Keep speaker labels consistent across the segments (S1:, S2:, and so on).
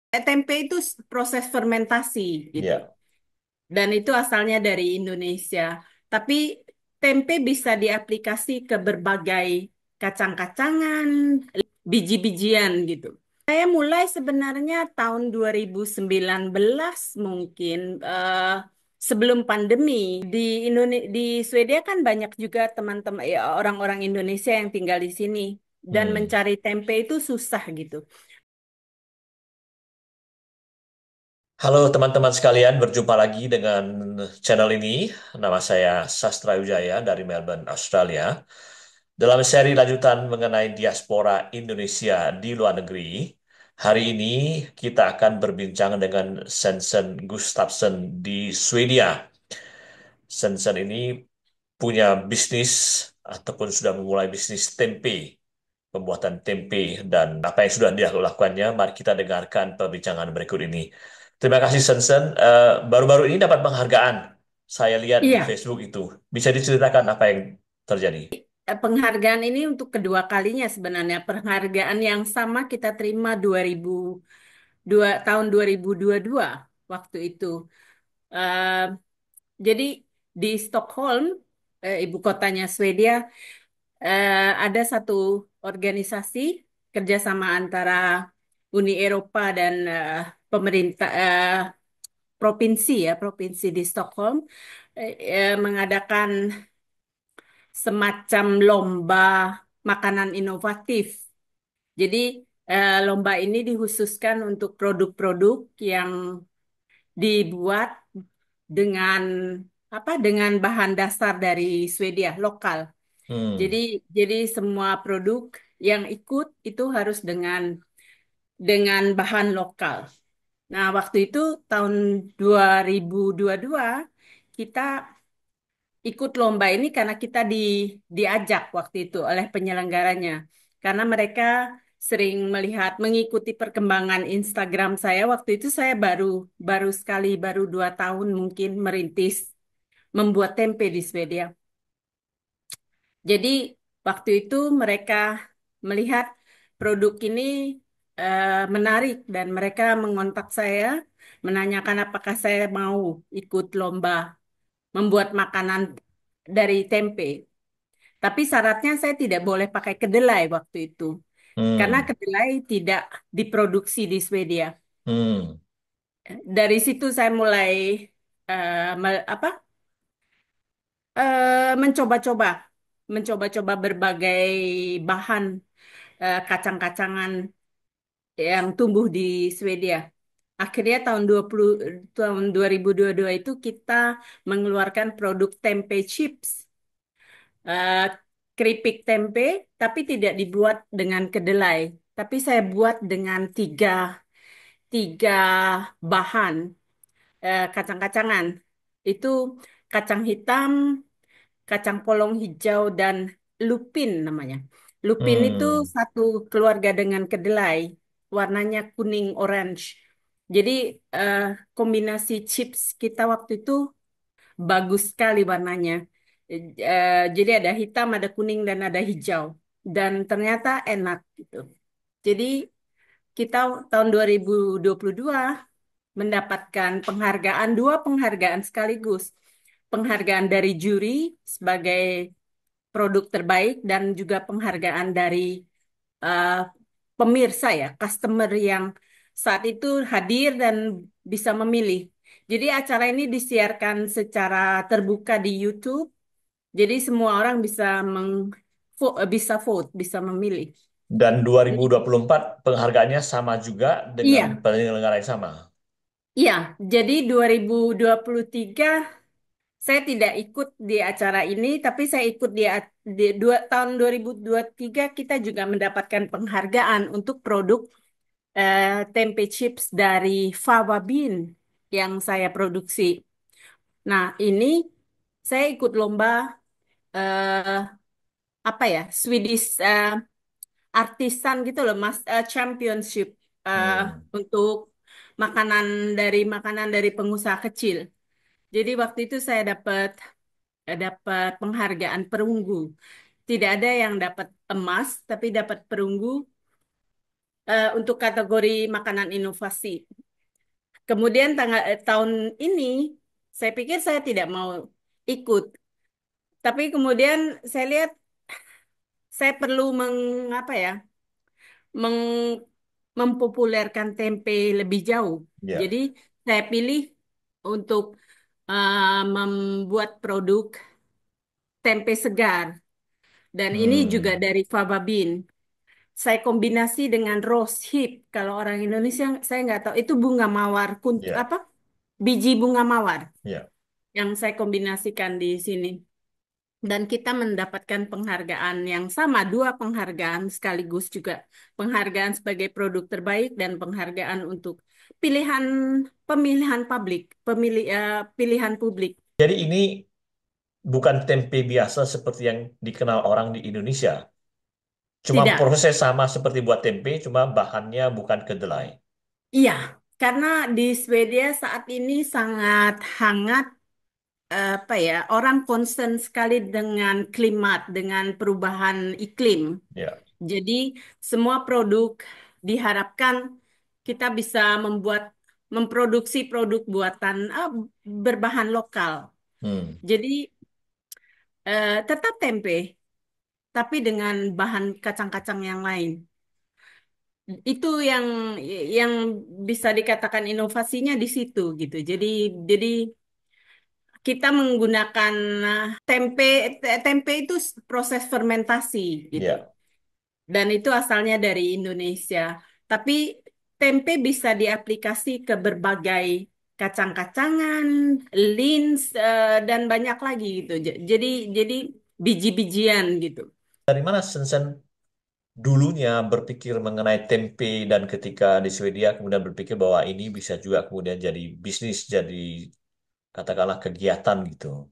S1: Tempe itu proses fermentasi gitu.
S2: Ya.
S1: Dan itu asalnya dari Indonesia. Tapi tempe bisa diaplikasi ke berbagai kacang-kacangan, biji-bijian gitu. Saya mulai sebenarnya tahun 2019 mungkin sebelum pandemi. Di Swedia kan banyak juga teman-teman ya, orang-orang Indonesia yang tinggal di sini dan
S2: Hmm.
S1: mencari tempe itu susah gitu.
S2: Halo teman-teman sekalian, berjumpa lagi dengan channel ini. Nama saya Sastra Wijaya dari Melbourne, Australia. Dalam seri lanjutan mengenai diaspora Indonesia di luar negeri, hari ini kita akan berbincang dengan Sensen Gustafsson di Swedia. Sensen ini punya bisnis ataupun sudah memulai bisnis tempe, pembuatan tempe, dan apa yang sudah dia lakukannya. Mari kita dengarkan perbincangan berikut ini. Terima kasih Sensen. Baru-baru ini dapat penghargaan. Saya lihat di
S1: Iya,
S2: Facebook itu. Bisa diceritakan apa yang terjadi?
S1: penghargaan ini untuk kedua kalinya sebenarnya. Penghargaan yang sama kita terima 2002 tahun 2022 waktu itu. Eh, jadi di Stockholm, ibu kotanya Swedia, ada satu organisasi kerjasama antara Uni Eropa dan pemerintah provinsi ya, provinsi di Stockholm mengadakan semacam lomba makanan inovatif. Jadi lomba ini dikhususkan untuk produk-produk yang dibuat dengan dengan bahan dasar dari Swedia lokal. Jadi
S2: Hmm.
S1: jadi semua produk yang ikut itu harus dengan bahan lokal. Nah, waktu itu tahun 2022 kita ikut lomba ini karena kita diajak waktu itu oleh penyelenggaranya. Karena mereka sering mengikuti perkembangan Instagram saya. Waktu itu saya baru sekali, baru 2 tahun mungkin merintis membuat tempe di Swedia. Jadi waktu itu mereka melihat produk ini menarik dan mereka mengontak saya menanyakan apakah saya mau ikut lomba membuat makanan dari tempe. Tapi syaratnya saya tidak boleh pakai kedelai waktu itu karena
S2: Hmm.
S1: kedelai tidak diproduksi di Swedia.
S2: Hmm.
S1: Dari situ saya mulai mencoba-coba berbagai bahan kacang-kacangan yang tumbuh di Swedia. Akhirnya tahun 2022 itu kita mengeluarkan produk tempe chips, eh, keripik tempe, tapi tidak dibuat dengan kedelai. Tapi saya buat dengan tiga bahan kacang-kacangan. Itu kacang hitam, kacang polong hijau, dan lupin namanya. Lupin itu
S2: Hmm.
S1: satu keluarga dengan kedelai, warnanya kuning orange. Jadi eh, kombinasi chips kita waktu itu bagus sekali warnanya. Jadi ada hitam, ada kuning, dan ada hijau. Dan ternyata enak gitu. Jadi kita tahun 2022 mendapatkan dua penghargaan sekaligus. Penghargaan dari juri sebagai produk terbaik dan juga penghargaan dari eh, pemirsa ya, customer yang saat itu hadir dan bisa memilih. Jadi acara ini disiarkan secara terbuka di YouTube. Jadi semua orang bisa vote, bisa memilih.
S2: Dan 2024 penghargaannya sama juga dengan
S1: Iya,
S2: penyelenggara yang sama.
S1: iya. Jadi 2023 saya tidak ikut di acara ini, tapi saya ikut tahun 2023 kita juga mendapatkan penghargaan untuk produk tempe chips dari Fava Bean yang saya produksi. Nah, ini saya ikut lomba eh, Swedish Artisan gitu loh, Mas, Championship eh,
S2: Hmm.
S1: untuk makanan dari pengusaha kecil. Jadi waktu itu saya dapat penghargaan perunggu. Tidak ada yang dapat emas, tapi dapat perunggu untuk kategori makanan inovasi. Kemudian tahun ini saya pikir saya tidak mau ikut, tapi kemudian saya lihat saya perlu mengapa ya, meng, mempopulerkan tempe lebih jauh.
S2: Ya.
S1: Jadi saya pilih untuk membuat produk tempe segar dan ini juga
S2: Hmm.
S1: dari faba bean. Saya kombinasi dengan rose hip. Kalau orang Indonesia saya nggak tahu itu bunga mawar
S2: Ya.
S1: apa biji bunga mawar
S2: Ya.
S1: yang saya kombinasikan di sini. Dan kita mendapatkan penghargaan yang sama, dua penghargaan sekaligus juga penghargaan sebagai produk terbaik dan penghargaan untuk pilihan pemilihan publik, pilihan publik.
S2: Jadi ini bukan tempe biasa seperti yang dikenal orang di Indonesia. Cuma
S1: Tidak,
S2: proses sama seperti buat tempe, cuma bahannya bukan kedelai.
S1: iya, karena di Swedia saat ini sangat hangat apa ya, orang concern sekali dengan klimat, dengan perubahan iklim.
S2: Ya.
S1: Jadi semua produk diharapkan kita bisa memproduksi produk buatan berbahan lokal.
S2: Hmm.
S1: Jadi tetap tempe, tapi dengan bahan kacang-kacang yang lain. Itu yang bisa dikatakan inovasinya di situ gitu. Jadi kita menggunakan tempe tempe itu proses fermentasi gitu.
S2: Ya.
S1: Dan itu asalnya dari Indonesia. Tapi tempe bisa diaplikasi ke berbagai kacang-kacangan, lins, dan banyak lagi gitu. Jadi biji-bijian gitu.
S2: Dari mana Sensen dulunya berpikir mengenai tempe dan ketika di Swedia kemudian berpikir bahwa ini bisa juga kemudian jadi bisnis, jadi katakanlah kegiatan gitu.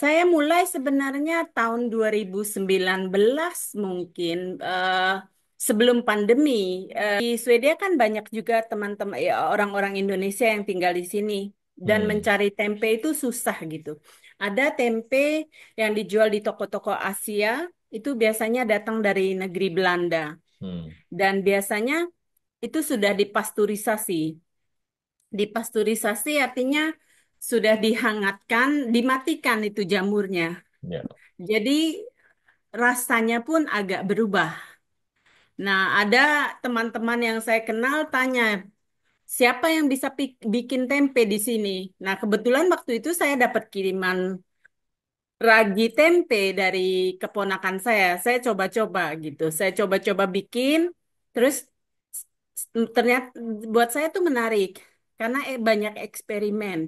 S1: Saya mulai sebenarnya tahun 2019 mungkin sebelum pandemi. Di Swedia kan banyak juga teman-teman ya, orang-orang Indonesia yang tinggal di sini dan
S2: Hmm.
S1: mencari tempe itu susah gitu. Ada tempe yang dijual di toko-toko Asia itu biasanya datang dari negeri Belanda
S2: Hmm.
S1: dan biasanya itu sudah dipasturisasi. Dipasturisasi artinya sudah dihangatkan, dimatikan itu jamurnya.
S2: Ya.
S1: Jadi rasanya pun agak berubah. Nah, ada teman-teman yang saya kenal tanya, siapa yang bisa bikin tempe di sini? Nah, kebetulan waktu itu saya dapat kiriman ragi tempe dari keponakan saya. Saya coba-coba gitu. Saya coba-coba bikin, terus ternyata buat saya tuh menarik karena banyak eksperimen.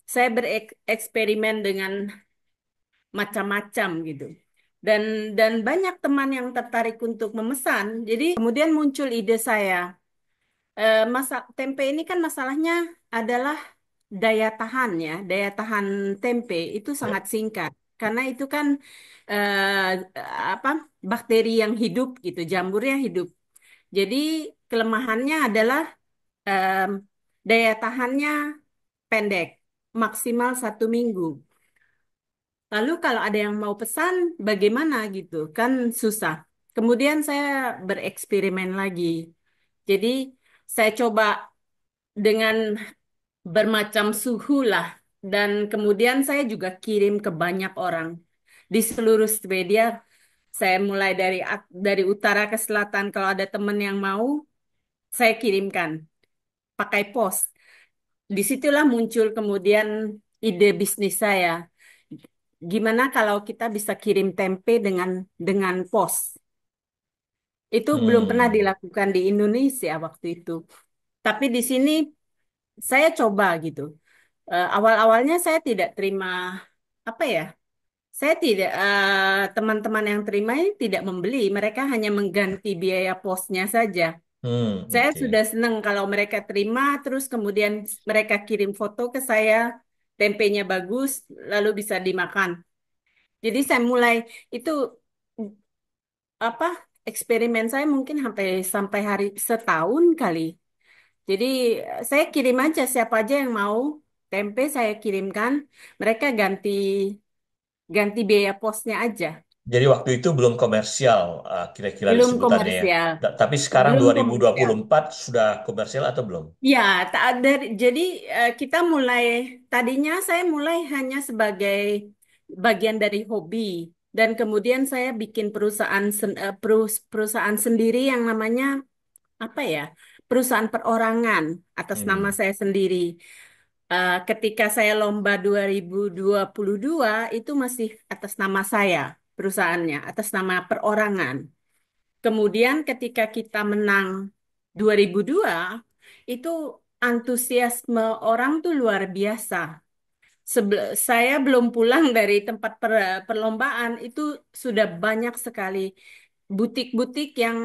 S1: Saya bereksperimen dengan macam-macam gitu. Dan banyak teman yang tertarik untuk memesan. Jadi kemudian muncul ide saya. Masak tempe ini kan masalahnya adalah daya tahan ya. Daya tahan tempe itu
S2: Ya.
S1: sangat singkat. Karena itu kan apa bakteri yang hidup gitu, jamurnya hidup. Jadi kelemahannya adalah em, daya tahannya pendek, maksimal 1 minggu. Lalu kalau ada yang mau pesan, bagaimana gitu? Kan susah. Kemudian saya bereksperimen lagi. Jadi saya coba dengan bermacam suhu lah. Dan kemudian saya juga kirim ke banyak orang. Di seluruh Swedia, saya mulai dari utara ke selatan. Kalau ada teman yang mau, saya kirimkan pakai pos. Disitulah muncul kemudian ide bisnis saya. Gimana kalau kita bisa kirim tempe dengan pos? Itu belum pernah
S2: Hmm.
S1: dilakukan di Indonesia waktu itu. Tapi di sini saya coba gitu. Awal-awalnya saya tidak terima apa ya? Saya tidak teman-teman yang terima ini tidak membeli. Mereka hanya mengganti biaya posnya saja.
S2: Hmm.
S1: Saya
S2: Oke.
S1: sudah senang kalau mereka terima, terus kemudian mereka kirim foto ke saya, tempenya bagus, lalu bisa dimakan. Jadi saya mulai itu apa eksperimen saya mungkin sampai sampai hari setahun kali. Jadi saya kirim aja siapa aja yang mau tempe saya kirimkan, mereka ganti ganti biaya posnya aja.
S2: Jadi waktu itu belum komersial, kira-kira
S1: Belum
S2: disebutannya ya.
S1: komersial,
S2: Tapi sekarang
S1: belum komersial.
S2: 2024 sudah komersial atau belum?
S1: Ya, tak ada. Jadi kita mulai tadinya saya mulai hanya sebagai bagian dari hobi dan kemudian saya bikin perusahaan sendiri yang namanya apa ya? Perusahaan perorangan atas nama
S2: Hmm.
S1: saya sendiri. Ketika saya lomba 2022 itu masih atas nama saya perusahaannya, atas nama perorangan. Kemudian ketika kita menang 2002, itu antusiasme orang tuh luar biasa. Saya belum pulang dari tempat perlombaan, itu sudah banyak sekali butik-butik yang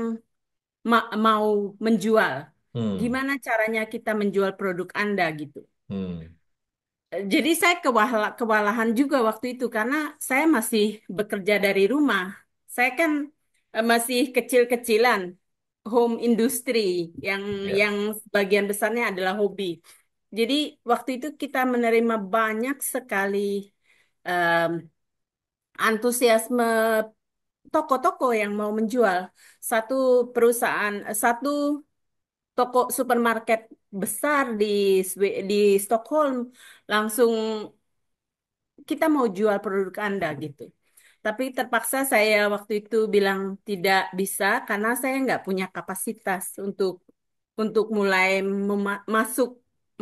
S1: mau menjual.
S2: Hmm.
S1: Gimana caranya kita menjual produk Anda gitu.
S2: Hmm.
S1: Jadi saya kewalahan juga waktu itu karena saya masih bekerja dari rumah. Saya kan masih kecil-kecilan, home industry yang
S2: Ya.
S1: yang sebagian besarnya adalah hobi. Jadi waktu itu kita menerima banyak sekali em, antusiasme toko-toko yang mau menjual. Satu perusahaan, satu toko supermarket besar di Stockholm langsung kita mau jual produk Anda gitu. Tapi terpaksa saya waktu itu bilang tidak bisa karena saya nggak punya kapasitas untuk mulai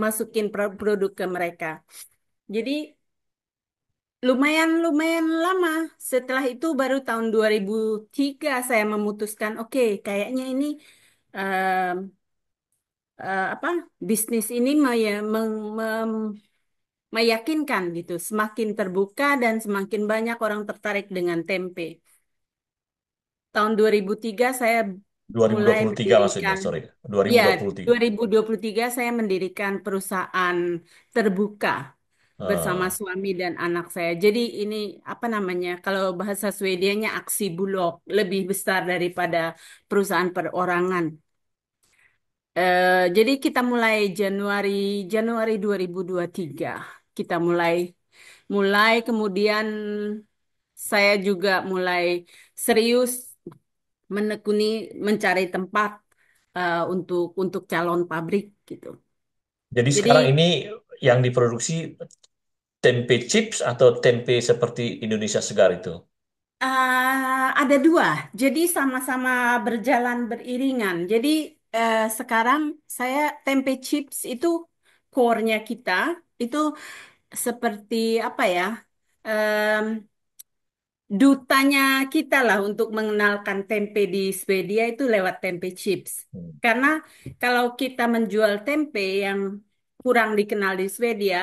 S1: masukin produk ke mereka. Jadi lumayan lumayan lama. Setelah itu baru tahun 2003 saya memutuskan, oke, kayaknya ini em, apa bisnis ini meyakinkan gitu, semakin terbuka dan semakin banyak orang tertarik dengan tempe. Tahun 2003 saya mulai
S2: 2023 maksudnya,
S1: mendirikan,
S2: sorry.
S1: ya
S2: 2023.
S1: 2023 saya mendirikan perusahaan terbuka bersama
S2: Ah,
S1: suami dan anak saya. Jadi ini apa namanya? Kalau bahasa Swedianya aksi bulog lebih besar daripada perusahaan perorangan. Jadi kita mulai Januari 2023 kita mulai mulai kemudian saya juga mulai serius menekuni mencari tempat untuk calon pabrik gitu.
S2: jadi sekarang
S1: Jadi
S2: ini yang diproduksi tempe chips atau tempe seperti Indonesia Segar itu?
S1: ada dua, jadi sama-sama berjalan beriringan. Jadi sekarang saya tempe chips itu core-nya kita itu seperti apa ya? Dutanya kita lah untuk mengenalkan tempe di Swedia itu lewat tempe chips.
S2: Hmm.
S1: Karena kalau kita menjual tempe yang kurang dikenal di Swedia,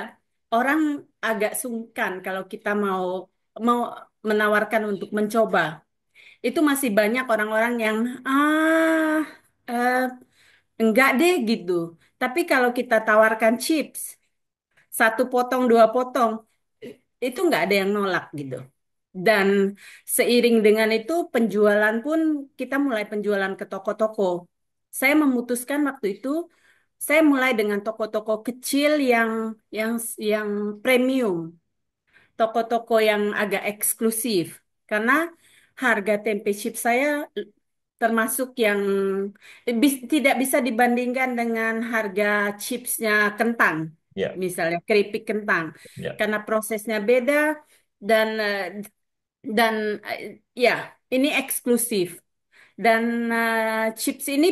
S1: orang agak sungkan kalau kita mau menawarkan untuk mencoba. Itu masih banyak orang-orang yang ah eh, enggak deh gitu. Tapi kalau kita tawarkan chips, satu potong, dua potong, itu nggak ada yang nolak gitu. Dan seiring dengan itu penjualan pun kita mulai penjualan ke toko-toko. Saya memutuskan waktu itu saya mulai dengan toko-toko kecil yang yang premium, toko-toko yang agak eksklusif. Karena harga tempe chip saya termasuk yang tidak bisa dibandingkan dengan harga chipsnya kentang,
S2: Ya,
S1: misalnya keripik kentang,
S2: ya.
S1: karena prosesnya beda dan dan ya ini eksklusif dan chips ini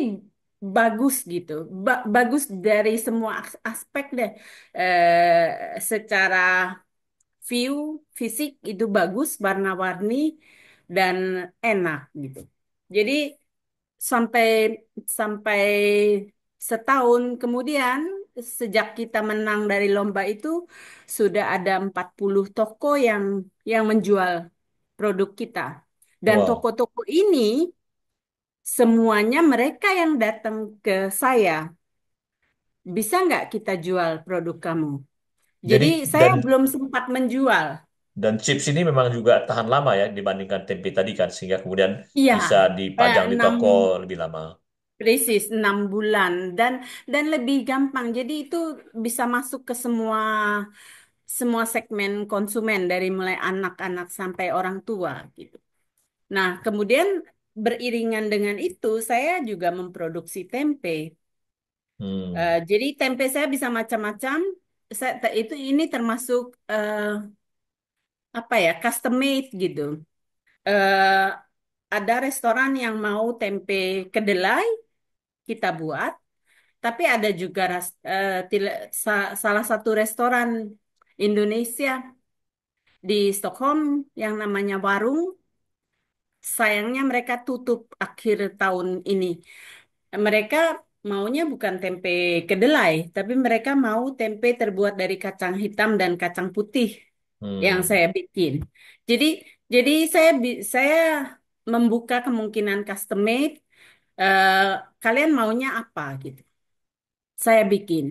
S1: bagus gitu, bagus dari semua aspek deh. Secara view fisik itu bagus, warna-warni dan enak gitu. Jadi sampai sampai setahun kemudian sejak kita menang dari lomba itu sudah ada 40 toko yang menjual produk kita. Dan
S2: Wow.
S1: toko-toko ini semuanya mereka yang datang ke saya. Bisa nggak kita jual produk kamu? Jadi
S2: Jadi
S1: saya belum sempat menjual.
S2: dan chips ini memang juga tahan lama ya dibandingkan tempe tadi kan sehingga kemudian
S1: Iya,
S2: bisa dipajang di
S1: enam
S2: toko lebih lama.
S1: krisis 6 bulan dan lebih gampang. Jadi itu bisa masuk ke semua segmen konsumen dari mulai anak-anak sampai orang tua gitu. Nah, kemudian beriringan dengan itu, saya juga memproduksi tempe.
S2: Hmm.
S1: Jadi tempe saya bisa macam-macam. Itu ini termasuk apa ya, custom made gitu. Eh, ada restoran yang mau tempe kedelai kita buat, tapi ada juga salah satu restoran Indonesia di Stockholm yang namanya Warung. Sayangnya mereka tutup akhir tahun ini. Mereka maunya bukan tempe kedelai, tapi mereka mau tempe terbuat dari kacang hitam dan kacang putih yang
S2: Hmm.
S1: saya bikin. Jadi jadi saya membuka kemungkinan custom made. eh, Kalian maunya apa gitu? Saya bikin.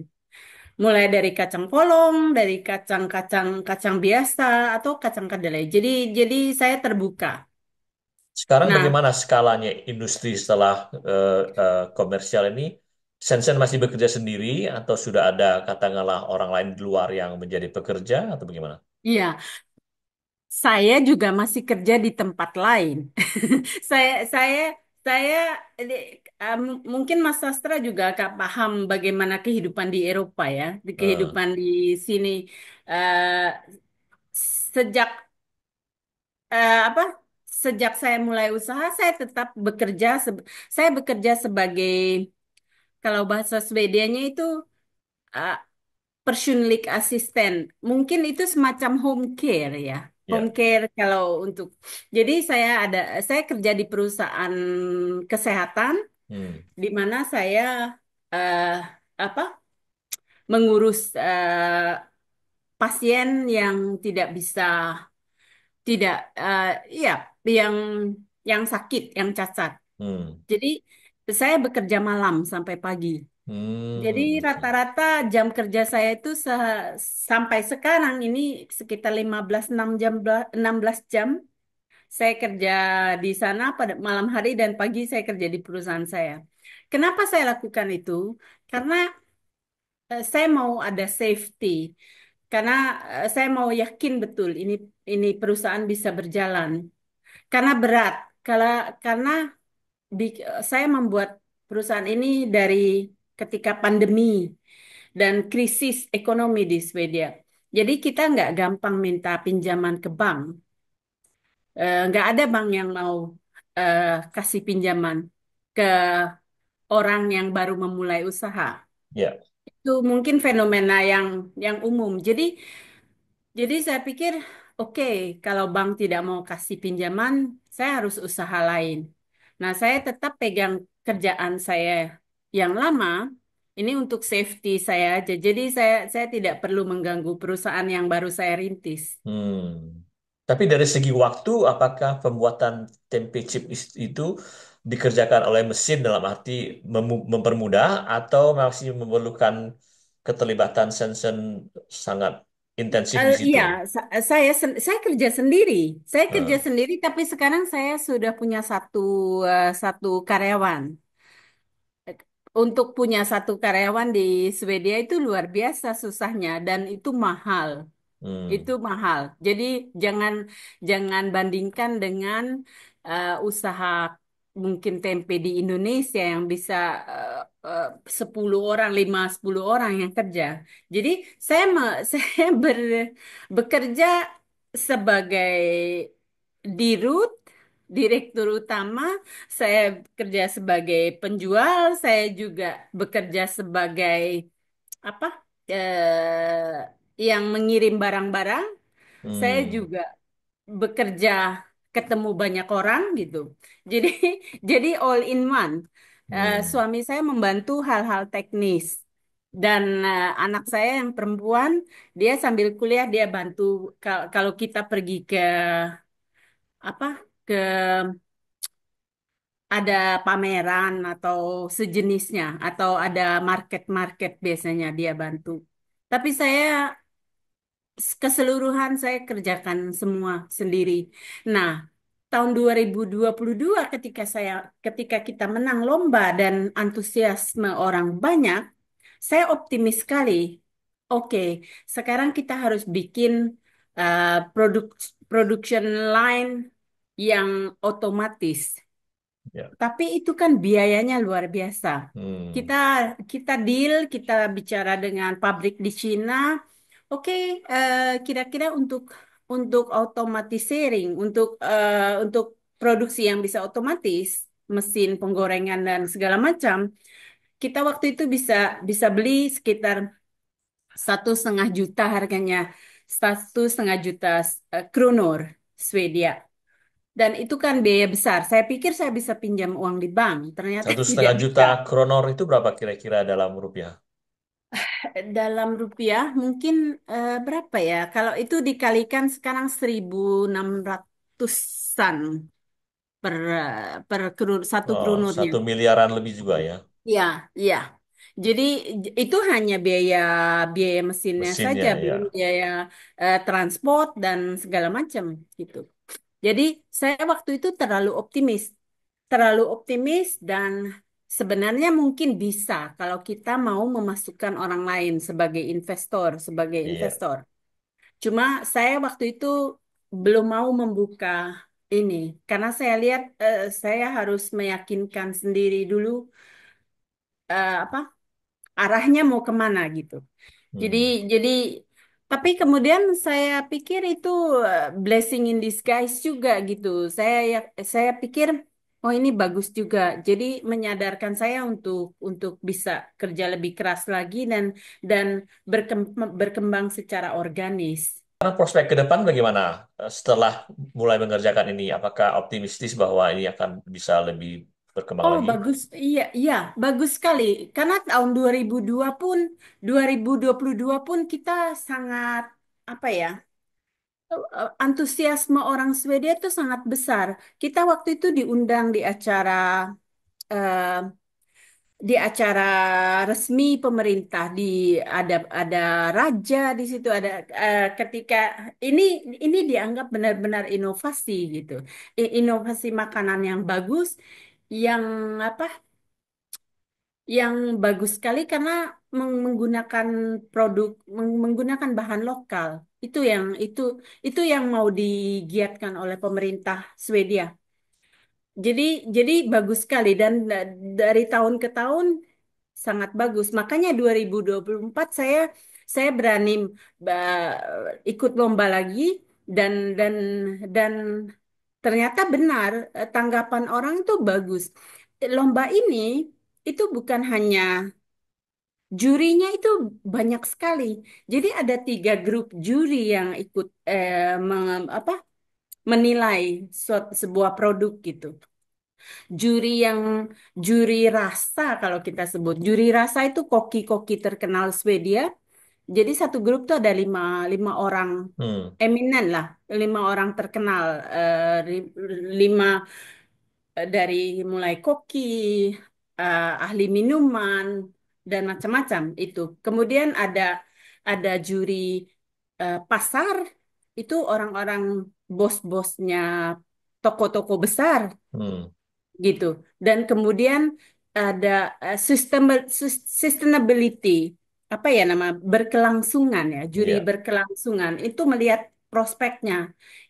S1: Mulai dari kacang polong, dari kacang-kacang kacang biasa atau kacang kedelai. Jadi saya terbuka.
S2: Sekarang
S1: Nah,
S2: bagaimana skalanya industri setelah komersial ini? Sensen masih bekerja sendiri atau sudah ada katakanlah orang lain di luar yang menjadi pekerja atau bagaimana?
S1: iya, saya juga masih kerja di tempat lain. Saya saya saya mungkin Mas Sastra juga agak paham bagaimana kehidupan di Eropa ya, di
S2: Eh,
S1: kehidupan di sini. Eh, sejak apa? Sejak saya mulai usaha, saya bekerja sebagai, kalau bahasa Swedianya itu uh, personlig asisten. Mungkin itu semacam home care ya. Home
S2: ya.
S1: care kalau untuk. Jadi saya kerja di perusahaan kesehatan
S2: Hmm.
S1: di mana saya eh, apa? Mengurus pasien yang tidak bisa, tidak iya, yang sakit, yang cacat.
S2: Hmm.
S1: Jadi saya bekerja malam sampai pagi. Jadi
S2: Hmm. Oke.
S1: rata-rata jam kerja saya itu sampai sekarang ini sekitar 15 6 jam 16 jam saya kerja di sana pada malam hari dan pagi saya kerja di perusahaan saya. Kenapa saya lakukan itu? Karena saya mau ada safety. Karena saya mau yakin betul ini perusahaan bisa berjalan. Karena berat. Karena saya membuat perusahaan ini dari ketika pandemi dan krisis ekonomi di Swedia. Jadi kita nggak gampang minta pinjaman ke bank. Nggak ada bank yang mau eh, kasih pinjaman ke orang yang baru memulai usaha.
S2: Ya.
S1: Itu mungkin fenomena yang umum. Jadi saya pikir, oke, kalau bank tidak mau kasih pinjaman, saya harus usaha lain. Nah, saya tetap pegang kerjaan saya yang lama. Ini untuk safety saya aja. Jadi saya tidak perlu mengganggu perusahaan yang baru saya rintis.
S2: Hmm. Tapi dari segi waktu, apakah pembuatan tempe chip itu dikerjakan oleh mesin dalam arti mempermudah atau masih memerlukan keterlibatan Sensen sangat intensif di situ?
S1: Iya, saya kerja sendiri. Saya kerja
S2: Nah,
S1: sendiri, tapi sekarang saya sudah punya satu karyawan. Untuk punya satu karyawan di Swedia itu luar biasa susahnya dan itu mahal. Itu
S2: hmm,
S1: mahal. Jadi jangan jangan bandingkan dengan usaha mungkin tempe di Indonesia yang bisa eh, eh, 10 orang, 5 10 orang yang kerja. Jadi saya bekerja sebagai dirut, direktur utama, saya bekerja sebagai penjual, saya juga bekerja sebagai apa? Yang mengirim barang-barang, saya
S2: hmm,
S1: juga bekerja ketemu banyak orang gitu. Jadi jadi all in one.
S2: hmm,
S1: Suami saya membantu hal-hal teknis dan anak saya yang perempuan dia sambil kuliah dia bantu kalau kita pergi ke apa ke ada pameran atau sejenisnya atau ada market-market biasanya dia bantu. Tapi saya keseluruhan saya kerjakan semua sendiri. Nah, tahun 2022 ketika kita menang lomba dan antusiasme orang banyak, saya optimis sekali. Oke, sekarang kita harus bikin production line yang otomatis.
S2: Ya.
S1: Tapi itu kan biayanya luar biasa.
S2: Hmm.
S1: Kita kita deal, kita bicara dengan pabrik di Cina. Oke, kira-kira untuk automatisering, untuk produksi yang bisa otomatis, mesin penggorengan dan segala macam, kita waktu itu bisa bisa beli sekitar 1,5 juta harganya, 1,5 juta kronor Swedia. Dan itu kan biaya besar. Saya pikir saya bisa pinjam uang di bank, ternyata
S2: Satu
S1: tidak
S2: setengah
S1: bisa.
S2: juta kronor itu berapa kira-kira dalam rupiah?
S1: Dalam rupiah mungkin berapa ya? Kalau itu dikalikan sekarang 1.600-an satu
S2: Oh,
S1: krunurnya.
S2: 1 miliaran lebih juga ya
S1: Iya, iya. Jadi itu hanya biaya biaya mesinnya saja,
S2: mesinnya
S1: belum
S2: ya.
S1: biaya transport dan segala macam gitu. Jadi saya waktu itu terlalu optimis dan sebenarnya mungkin bisa kalau kita mau memasukkan orang lain sebagai
S2: Iya.
S1: investor. Cuma saya waktu itu belum mau membuka ini karena saya lihat saya harus meyakinkan sendiri dulu apa arahnya mau kemana gitu. Jadi
S2: Hmm.
S1: jadi tapi kemudian saya pikir itu blessing in disguise juga gitu. Saya pikir oh ini bagus juga. Jadi menyadarkan saya untuk bisa kerja lebih keras lagi dan berkembang secara organis.
S2: Sekarang prospek ke depan bagaimana setelah mulai mengerjakan ini? Apakah optimistis bahwa ini akan bisa lebih berkembang
S1: Oh,
S2: lagi?
S1: bagus. Iya, iya, bagus sekali. Karena tahun 2022 pun kita sangat apa ya? Antusiasme orang Swedia itu sangat besar. Kita waktu itu diundang eh, di acara resmi pemerintah ada raja di situ ada ketika ini ini dianggap benar-benar inovasi gitu. Inovasi makanan yang bagus yang apa yang bagus sekali karena menggunakan menggunakan bahan lokal. Itu yang mau digiatkan oleh pemerintah Swedia. Jadi jadi bagus sekali dan dari tahun ke tahun sangat bagus. Makanya 2024 saya berani ikut lomba lagi dan dan dan ternyata benar tanggapan orang itu bagus. Lomba ini itu bukan hanya jurinya itu banyak sekali. Jadi ada 3 grup juri yang ikut menilai sebuah produk gitu. Juri yang juri rasa kalau kita sebut. Juri rasa itu koki-koki terkenal Swedia. Jadi satu grup tuh ada lima, lima orang
S2: Hmm.
S1: eminent lah, 5 orang terkenal, lima dari mulai koki, ahli minuman dan macam-macam itu. Kemudian ada juri pasar itu orang-orang bos-bosnya toko-toko besar
S2: Hmm.
S1: gitu. Dan kemudian ada sustainability, apa ya nama berkelangsungan ya, juri
S2: Ya.
S1: berkelangsungan itu melihat prospeknya.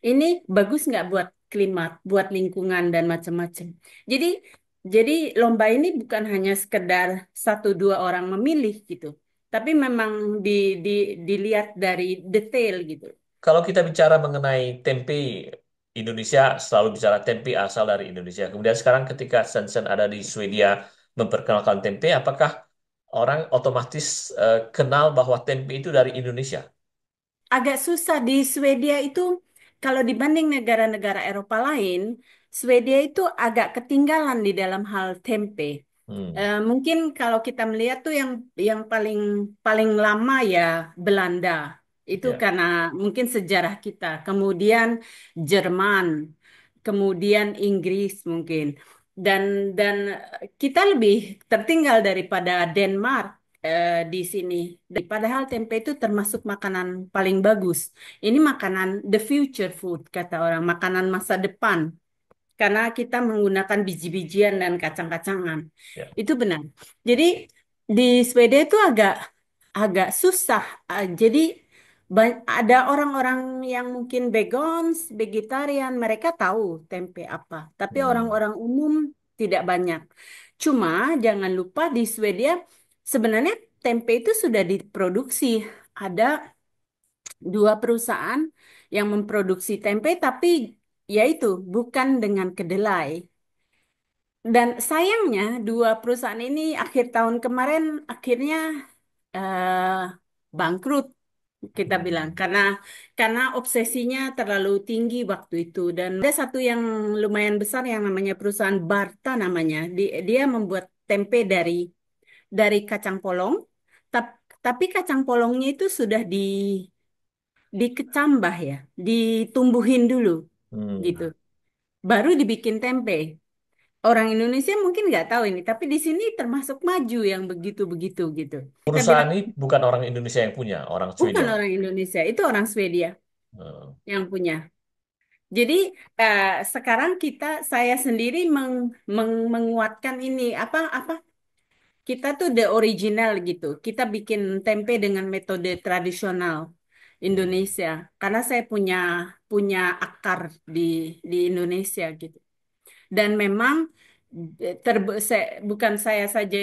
S1: Ini bagus nggak buat klimat, buat lingkungan dan macam-macam. Jadi jadi lomba ini bukan hanya sekedar 1 2 orang memilih gitu, tapi memang di, di, dilihat dari detail gitu.
S2: Kalau kita bicara mengenai tempe, Indonesia selalu bicara tempe asal dari Indonesia. Kemudian sekarang ketika Sensen ada di Swedia memperkenalkan tempe, apakah orang otomatis kenal bahwa tempe itu dari Indonesia?
S1: Agak susah di Swedia itu kalau dibanding negara-negara Eropa lain, Swedia itu agak ketinggalan di dalam hal tempe.
S2: Hmm.
S1: Mungkin kalau kita melihat tuh yang paling paling lama ya Belanda. Itu
S2: Ya.
S1: karena mungkin sejarah kita. Kemudian Jerman, kemudian Inggris mungkin. Dan kita lebih tertinggal daripada Denmark di sini. Padahal tempe itu termasuk makanan paling bagus. Ini makanan the future food kata orang, makanan masa depan. Karena kita menggunakan biji-bijian dan kacang-kacangan.
S2: Ya.
S1: Itu benar. Jadi di Swedia itu agak agak susah. Jadi Ada orang-orang yang mungkin vegans, vegetarian, mereka tahu tempe apa. Tapi
S2: Hmm.
S1: orang-orang umum tidak banyak. Cuma jangan lupa di Swedia sebenarnya tempe itu sudah diproduksi. Ada dua perusahaan yang memproduksi tempe, tapi yaitu bukan dengan kedelai. Dan sayangnya dua perusahaan ini akhir tahun kemarin akhirnya eh, bangkrut kita bilang
S2: Hmm.
S1: karena obsesinya terlalu tinggi waktu itu. Dan ada satu yang lumayan besar yang namanya perusahaan Barta namanya. Dia membuat tempe dari kacang polong, tapi kacang polongnya itu sudah dikecambah ya, ditumbuhin dulu gitu.
S2: Hmm.
S1: Baru dibikin tempe. Orang Indonesia mungkin nggak tahu ini, tapi di sini termasuk maju yang begitu-begitu gitu. Kita
S2: Perusahaan
S1: bilang
S2: ini bukan orang Indonesia yang punya, orang
S1: bukan
S2: Swedia.
S1: orang Indonesia, itu orang Swedia
S2: Hmm.
S1: yang punya. Jadi sekarang saya sendiri menguatkan ini apa apa kita tuh the original gitu. Kita bikin tempe dengan metode tradisional
S2: Hmm.
S1: Indonesia karena saya punya punya akar di di Indonesia gitu. Dan memang bukan saya saja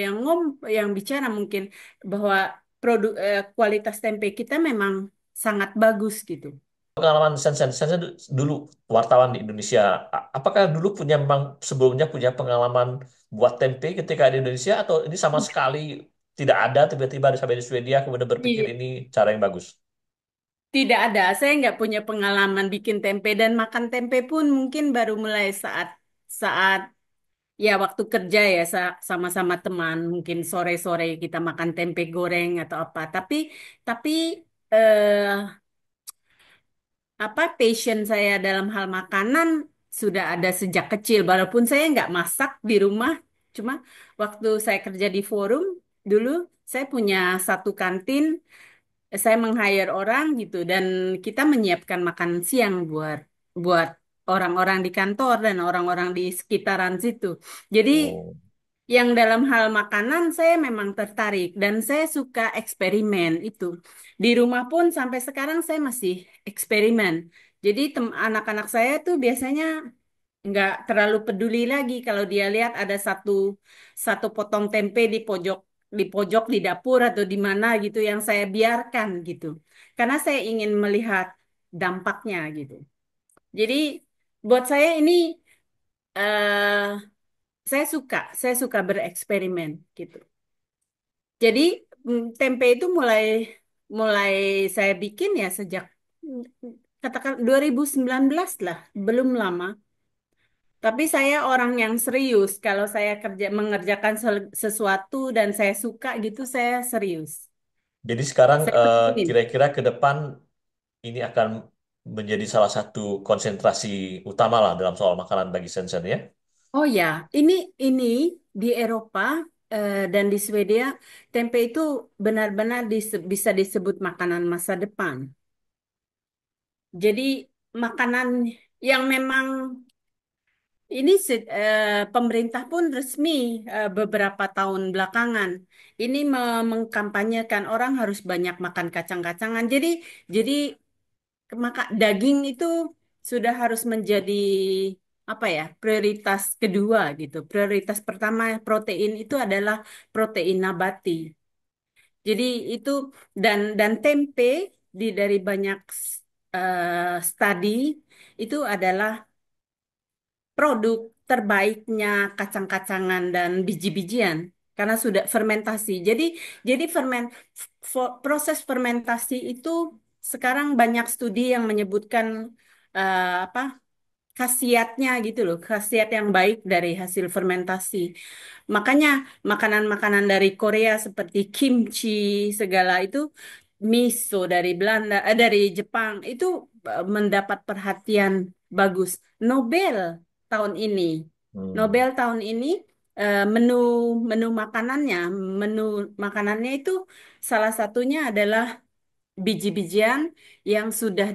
S1: yang bicara mungkin bahwa kualitas tempe kita memang sangat bagus gitu.
S2: Pengalaman Sensen, Sensen dulu wartawan di Indonesia. Apakah dulu punya memang sebelumnya punya pengalaman buat tempe ketika di Indonesia atau ini sama sekali tidak ada tiba-tiba sampai di Swedia kemudian berpikir
S1: Iya.
S2: ini cara yang bagus.
S1: Tidak ada, saya nggak punya pengalaman bikin tempe dan makan tempe pun mungkin baru mulai saat saat ya waktu kerja ya sama-sama teman mungkin sore-sore kita makan tempe goreng atau apa. Tapi eh, apa passion saya dalam hal makanan sudah ada sejak kecil. Walaupun saya nggak masak di rumah, cuma waktu saya kerja di forum dulu saya punya satu kantin, saya meng-hire orang gitu dan kita menyiapkan makan siang buat buat orang-orang di kantor dan orang-orang di sekitaran situ. Jadi
S2: Oh.
S1: yang dalam hal makanan saya memang tertarik dan saya suka eksperimen itu. Di rumah pun sampai sekarang saya masih eksperimen. Jadi anak-anak saya tuh biasanya nggak terlalu peduli lagi kalau dia lihat ada satu satu potong tempe di pojok di dapur atau di mana gitu yang saya biarkan gitu. Karena saya ingin melihat dampaknya gitu. Jadi buat saya ini eh saya suka bereksperimen gitu. Jadi tempe itu mulai mulai saya bikin ya sejak mm, katakan 2019 lah, belum lama. Tapi saya orang yang serius. Kalau saya mengerjakan sesuatu dan saya suka gitu, saya serius.
S2: Jadi sekarang
S1: Saya tekunin.
S2: kira-kira ke depan ini akan menjadi salah satu konsentrasi utama lah dalam soal makanan bagi Sensen ya.
S1: Oh ya, ini di Eropa dan di Swedia, tempe itu benar-benar bisa disebut makanan masa depan. Jadi makanan yang memang pemerintah pun resmi beberapa tahun belakangan ini mengkampanyekan orang harus banyak makan kacang-kacangan. Jadi maka daging itu sudah harus menjadi apa ya prioritas kedua gitu. Prioritas pertama protein itu adalah protein nabati. Jadi itu dan tempe dari banyak studi itu adalah produk terbaiknya kacang-kacangan dan biji-bijian karena sudah fermentasi. Jadi proses fermentasi itu sekarang banyak studi yang menyebutkan apa khasiatnya gitu loh, khasiat yang baik dari hasil fermentasi. Makanya makanan-makanan dari Korea seperti kimchi segala itu, miso dari Belanda, dari Jepang itu mendapat perhatian bagus. Nobel tahun ini,
S2: Hmm.
S1: Nobel tahun ini menu menu makanannya, menu makanannya itu salah satunya adalah biji-bijian yang sudah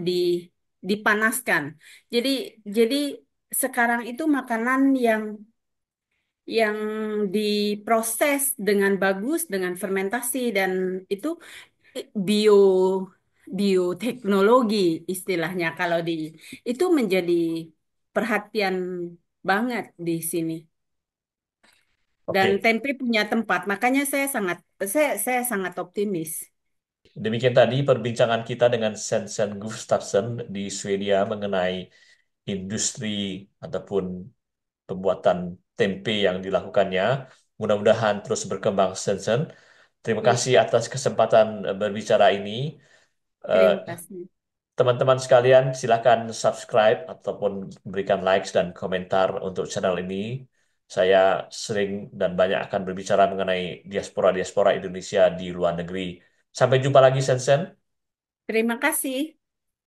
S1: dipanaskan. Jadi jadi sekarang itu makanan yang diproses dengan bagus dengan fermentasi dan itu bio bioteknologi istilahnya kalau di itu menjadi perhatian banget di sini. Dan
S2: Oke,
S1: tempe punya tempat, makanya saya sangat optimis.
S2: demikian tadi perbincangan kita dengan Sensen Gustafsson di Swedia mengenai industri ataupun pembuatan tempe yang dilakukannya. Mudah-mudahan terus berkembang, Sensen. Terima
S1: Iya,
S2: kasih atas kesempatan berbicara ini. Eh,
S1: terima kasih.
S2: Teman-teman sekalian, silakan subscribe ataupun berikan likes dan komentar untuk channel ini. Saya sering dan banyak akan berbicara mengenai diaspora-diaspora Indonesia di luar negeri. Sampai jumpa lagi, Sensen.
S1: Terima kasih.